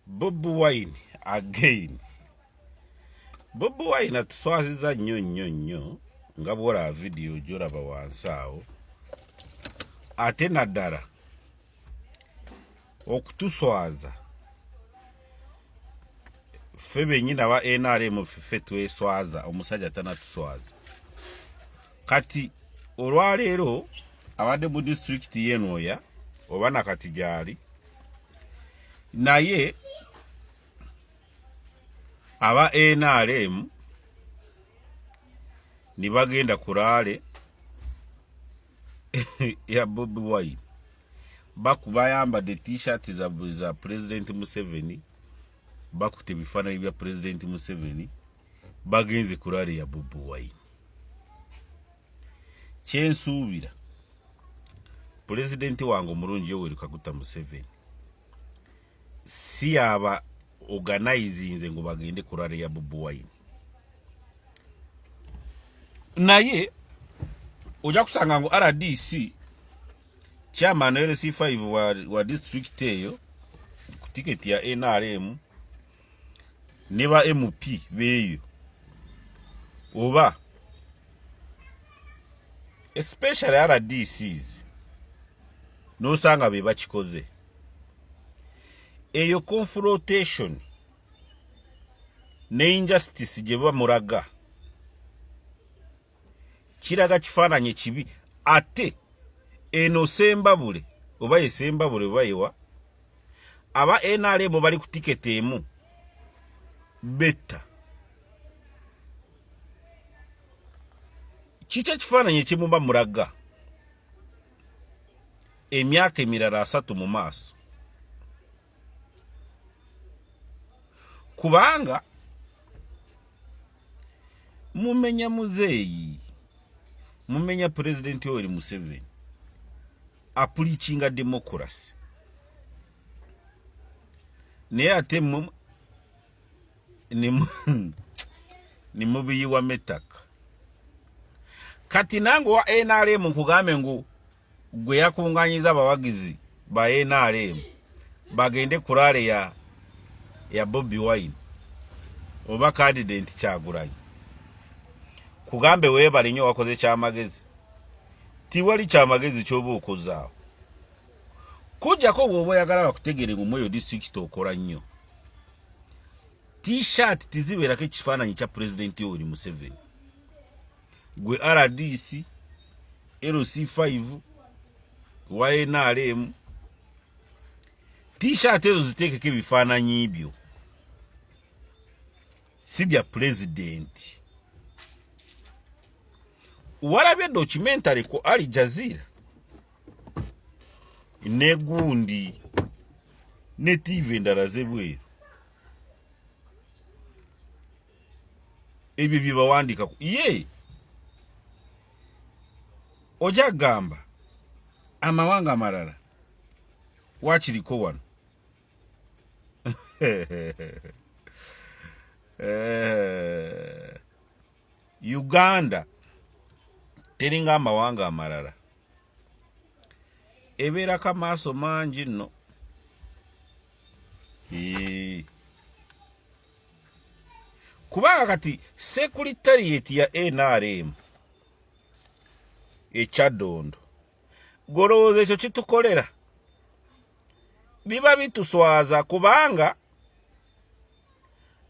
Bobiwine again. Bobiwine atuswaziza nnyo nga bwola video gyolaba wansi awo. Ate naddala okutuswaza ffe bennyini aba NRM ffe tweswaza, omusajja tanatuswaza. Kati olwaleero abadde mu district y'Enoya oba nakati gyali naye aba NRM ni bagenda kulaale ya Bobiwine bayambadde t-shirt za President Museveni, bakutte ebifaananyi bya President Museveni, bagenze kulaale ya Bobiwine. Kyensuubira President wange omulungi Yoweri Kaguta Museveni si aba organizinze ngo bagende kulaale ya Bobiwine. Naye ojja kusanga ngo RDC chairman LC5 wa district eyo ku ticket ya NRM ne ba MP beyo oba especially RDCs nosanga be bakikoze eyo confrontation ne injustice gye bamulaga kiraga kifaananyi kibi. Ate eno sembabule oba yesembabule oba yewa aba NRM bali ku tiketi emu betta kiki ekifaananyi ekimuba mulaga emyaka emirala 3 mu maaso, kubanga mumenya muzeeyi, mumenya President Yoweri Museveni apulichinga democracy, naye ate ni mubiyiwa metaka. Kati nange wa NRM nkugambe ngu gwe yakunganyiza abawagizi ba NRM bagende kulaale ya Bobiwine oba candidate KYAGULANYI, kugambe weebale nnyo wakoze kyamagezi. Tiwali kyamagezi ky'oba okozaawo kujjako bw'oba oyagala bakutegere ngu mweyo district okola nnyo. T-shirt tizibeerako ekifaananyi kya President Yoweri Museveni. Gwe RDC LC5 wa NRM T-shirt ezo ziteekeko ebifaananyi byo, si bya president. Walabye documentary ku Al Jazeera ne gundi ne TV endala zebweru ebyo bye bawandika ye ojja gamba amawanga amalala wakiriko wano. Uganda teringa amawanga amalala ebeerako amaaso mangi nno. Kubanga kati secretariat ya NRM ekyaddondo golowooza ekyo kitukolera biba bituswaza, kubanga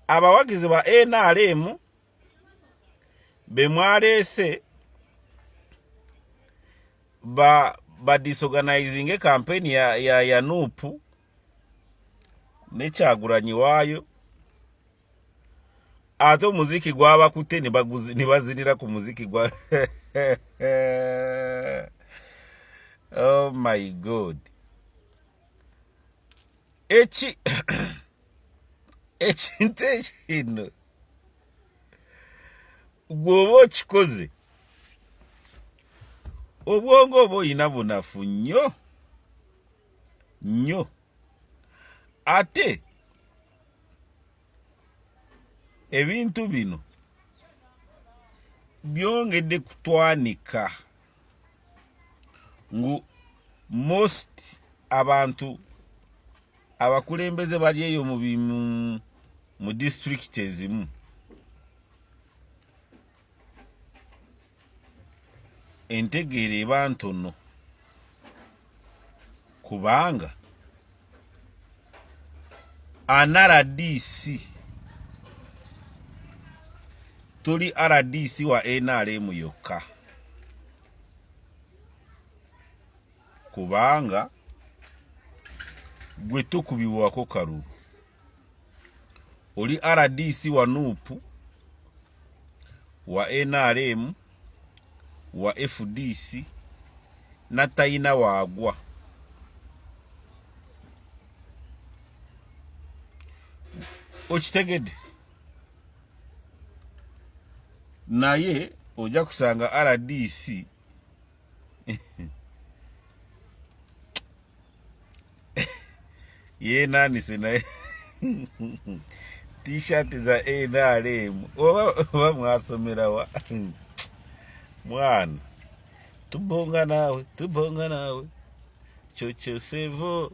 abawagizi ba NRM be mwaleese ba disorganizing campaign ya NUP ne KYAGULANYI waayo, ate omuziki gwabakute ne bazinira ku muziki gwa oh my God. Ekintu ekino gwoba okikoze obwongo oba oyina bunafu nnyo nnyo. Ate ebintu bino byongedde kutwanika ngu most abantu abakulembeze bali eyo mu district ezimu entegeera eba ntono kubanga RDC tuli RDC wa NRM yokka kubanga gwe tukubibwako kalulu oli RDC wa NUP wa NRM wa FDC na tayina wagwa okitegedde naye oja kusanga RDC ye nani sena t-shirt za NRM oba mwasomerawa mwana tubonga nawe chocho sevo